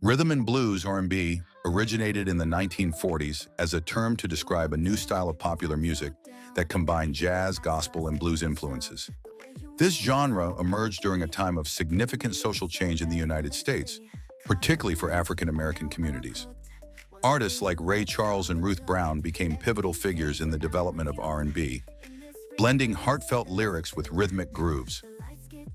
Rhythm and blues, R&B, originated in the 1940s as a term to describe a new style of popular music that combined jazz, gospel, and blues influences. This genre emerged during a time of significant social change in the United States, particularly for African American communities. Artists like Ray Charles and Ruth Brown became pivotal figures in the development of R&B, blending heartfelt lyrics with rhythmic grooves.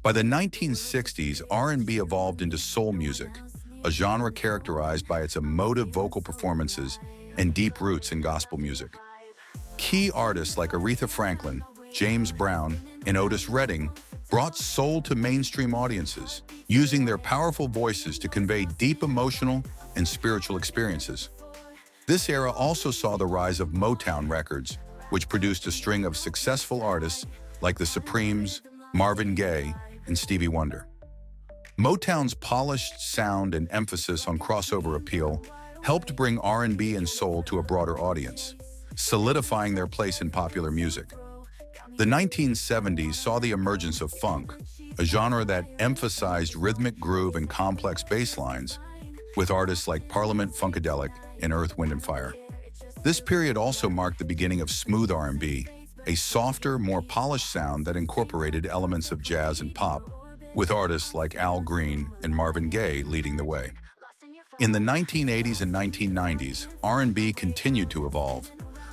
By the 1960s, R&B evolved into soul music, a genre characterized by its emotive vocal performances and deep roots in gospel music. Key artists like Aretha Franklin, James Brown, and Otis Redding brought soul to mainstream audiences, using their powerful voices to convey deep emotional and spiritual experiences. This era also saw the rise of Motown Records, which produced a string of successful artists like the Supremes, Marvin Gaye, and Stevie Wonder. Motown's polished sound and emphasis on crossover appeal helped bring R&B and soul to a broader audience, solidifying their place in popular music. The 1970s saw the emergence of funk, a genre that emphasized rhythmic groove and complex bass lines, with artists like Parliament Funkadelic and Earth, Wind & Fire. This period also marked the beginning of smooth R&B, a softer, more polished sound that incorporated elements of jazz and pop, with artists like Al Green and Marvin Gaye leading the way. In the 1980s and 1990s, R&B continued to evolve,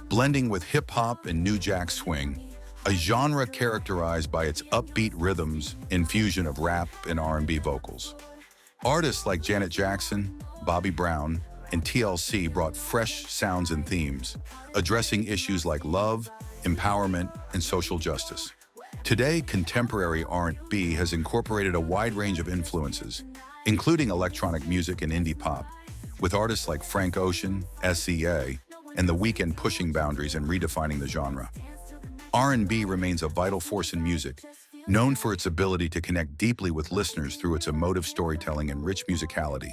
blending with hip-hop and new jack swing, a genre characterized by its upbeat rhythms and fusion of rap and R&B vocals. Artists like Janet Jackson, Bobby Brown, and TLC brought fresh sounds and themes, addressing issues like love, empowerment, and social justice. Today, contemporary R&B has incorporated a wide range of influences, including electronic music and indie pop, with artists like Frank Ocean, SCA, and The Weeknd pushing boundaries and redefining the genre. R&B remains a vital force in music, known for its ability to connect deeply with listeners through its emotive storytelling and rich musicality.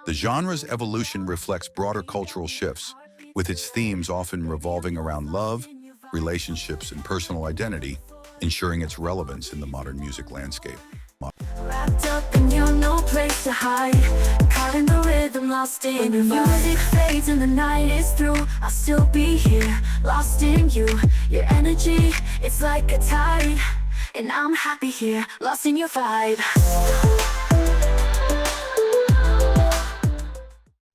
The genre's evolution reflects broader cultural shifts, with its themes often revolving around love, relationships, and personal identity, ensuring its relevance in the modern music landscape. Wrapped up in you, no place to hide. Caught in the rhythm, lost in your music fades and the night is through. I'll still be here, lost in you. Your energy, it's like a tide, and I'm happy here, lost in your vibe.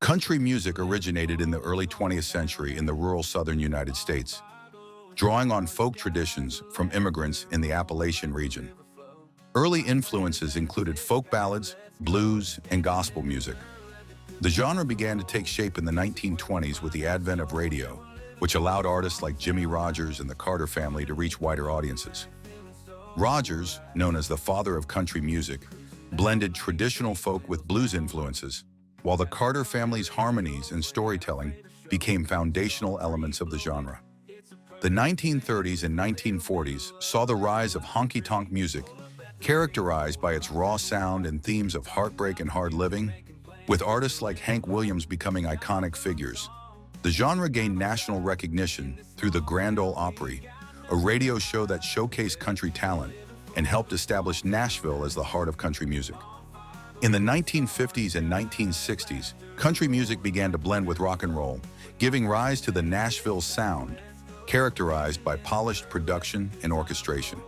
Country music originated in the early 20th century in the rural southern United States, drawing on folk traditions from immigrants in the Appalachian region. Early influences included folk ballads, blues, and gospel music. The genre began to take shape in the 1920s with the advent of radio, which allowed artists like Jimmy Rogers and the Carter family to reach wider audiences. Rogers, known as the father of country music, blended traditional folk with blues influences, while the Carter family's harmonies and storytelling became foundational elements of the genre. The 1930s and 1940s saw the rise of honky-tonk music, characterized by its raw sound and themes of heartbreak and hard living, with artists like Hank Williams becoming iconic figures. The genre gained national recognition through the Grand Ole Opry, a radio show that showcased country talent and helped establish Nashville as the heart of country music. In the 1950s and 1960s, country music began to blend with rock and roll, giving rise to the Nashville sound, characterized by polished production and orchestration.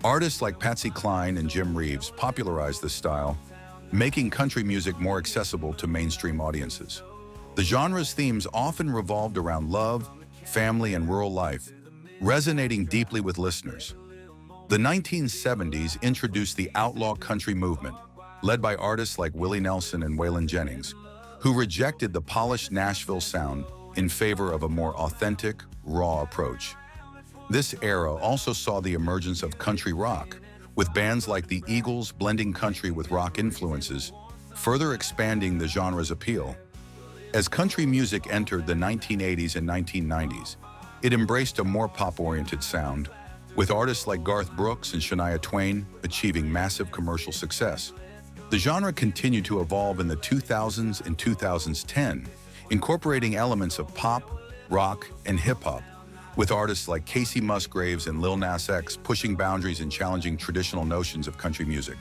Artists like Patsy Cline and Jim Reeves popularized this style, making country music more accessible to mainstream audiences. The genre's themes often revolved around love, family, and rural life, resonating deeply with listeners. The 1970s introduced the outlaw country movement, led by artists like Willie Nelson and Waylon Jennings, who rejected the polished Nashville sound in favor of a more authentic, raw approach. This era also saw the emergence of country rock, with bands like the Eagles blending country with rock influences, further expanding the genre's appeal. As country music entered the 1980s and 1990s, it embraced a more pop-oriented sound, with artists like Garth Brooks and Shania Twain achieving massive commercial success. The genre continued to evolve in the 2000s and 2010, incorporating elements of pop, rock, and hip-hop, with artists like Casey Musgraves and Lil Nas X pushing boundaries and challenging traditional notions of country music.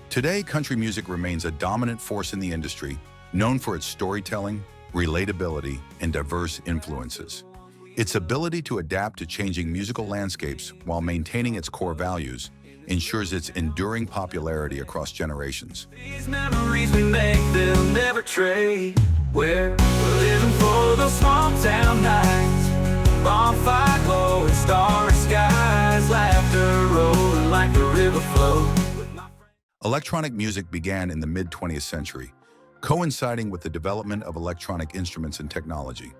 Today, country music remains a dominant force in the industry, known for its storytelling, relatability, and diverse influences. Its ability to adapt to changing musical landscapes while maintaining its core values ensures its enduring popularity across generations. These memories we make, they'll never trade. We're living for those small town nights, bonfire glow and starry skies, laughter rolling like the river flows. Electronic music began in the mid-20th century, coinciding with the development of electronic instruments and technology.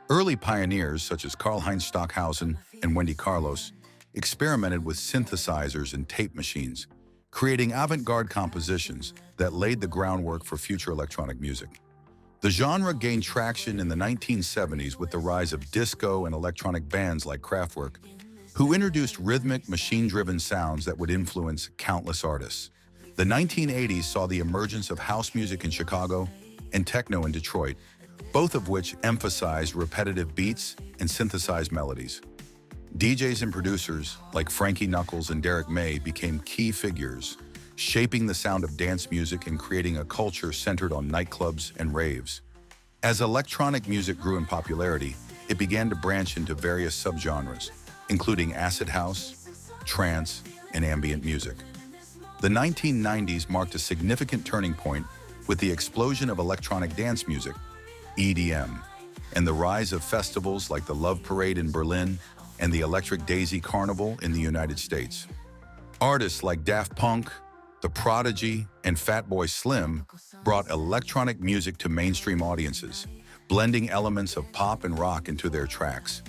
Early pioneers such as Karlheinz Stockhausen and Wendy Carlos experimented with synthesizers and tape machines, creating avant-garde compositions that laid the groundwork for future electronic music. The genre gained traction in the 1970s with the rise of disco and electronic bands like Kraftwerk, who introduced rhythmic, machine-driven sounds that would influence countless artists. The 1980s saw the emergence of house music in Chicago and techno in Detroit, both of which emphasized repetitive beats and synthesized melodies. DJs and producers like Frankie Knuckles and Derek May became key figures, shaping the sound of dance music and creating a culture centered on nightclubs and raves. As electronic music grew in popularity, it began to branch into various subgenres, including acid house, trance, and ambient music. The 1990s marked a significant turning point with the explosion of electronic dance music, EDM, and the rise of festivals like the Love Parade in Berlin and the Electric Daisy Carnival in the United States. Artists like Daft Punk, The Prodigy, and Fatboy Slim brought electronic music to mainstream audiences, blending elements of pop and rock into their tracks.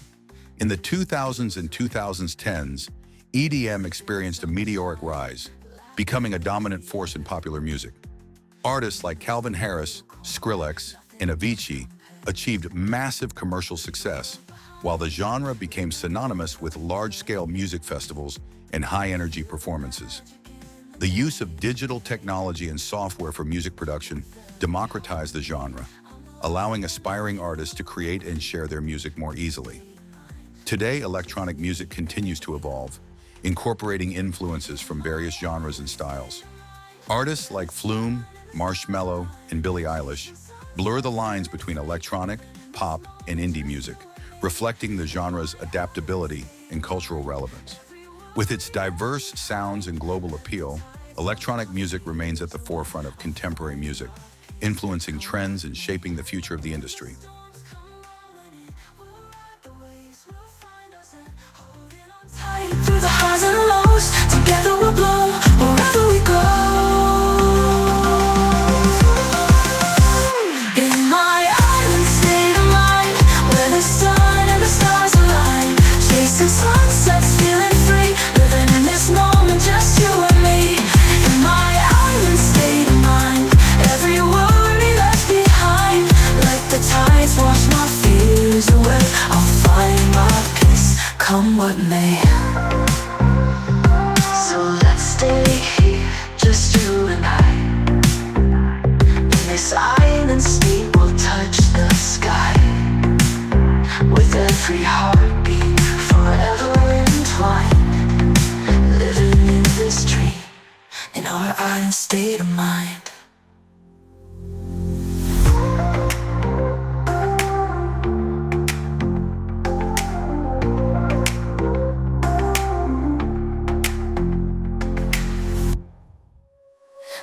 In the 2000s and 2010s, EDM experienced a meteoric rise, becoming a dominant force in popular music. Artists like Calvin Harris, Skrillex, and Avicii achieved massive commercial success, while the genre became synonymous with large-scale music festivals and high-energy performances. The use of digital technology and software for music production democratized the genre, allowing aspiring artists to create and share their music more easily. Today, electronic music continues to evolve, incorporating influences from various genres and styles. Artists like Flume, Marshmello, and Billie Eilish blur the lines between electronic, pop, and indie music, reflecting the genre's adaptability and cultural relevance. With its diverse sounds and global appeal, electronic music remains at the forefront of contemporary music, influencing trends and shaping the future of the industry. Through the highs and lows, together we'll blow wherever we go. In my island state of mind, where the sun and the stars align, chasing sunsets, feeling free, living in this moment, just you and me. In my island state of mind, every worry left behind, let the tides wash my fears away. I'll find my peace, come what may. So let's stay here, just you and I. In this island state, we'll touch the sky. With every heartbeat, forever entwined, living in this dream, in our island state of mind.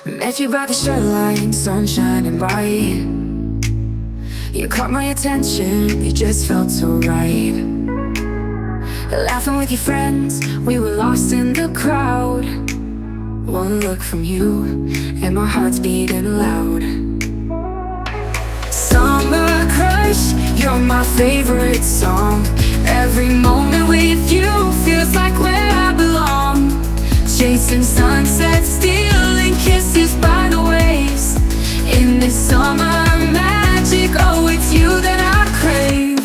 Met you by the shoreline, sun shining bright. You caught my attention, you just felt so right. Laughing with your friends, we were lost in the crowd. One look from you, and my heart's beating loud. Summer crush, you're my favorite song. Every moment with you feels like where I belong. Chasing sunsets, stealing kisses by the waves. In this summer magic, oh, it's you that I crave.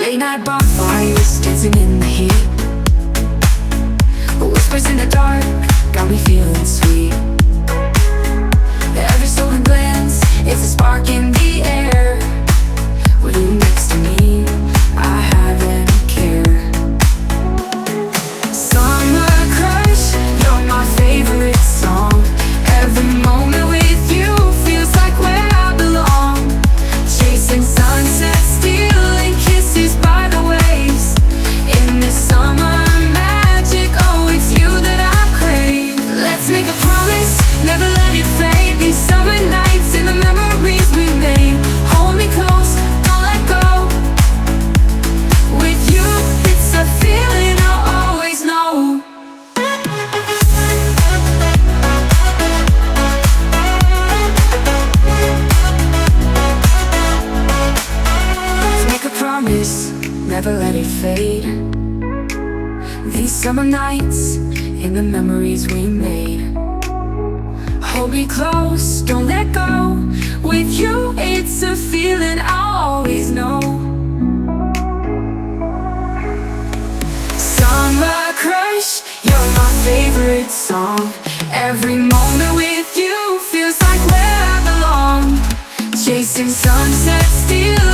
Late night bonfires, dancing in the heat. Whispers in the dark, got me feeling sweet. Every stolen glance, it's a spark in the air. With you next to me, summer nights and the memories we made. Hold me close, don't let go. With you, it's a feeling I'll always know. Summer crush, you're my favorite song. Every moment with you feels like where I belong. Chasing sunsets, still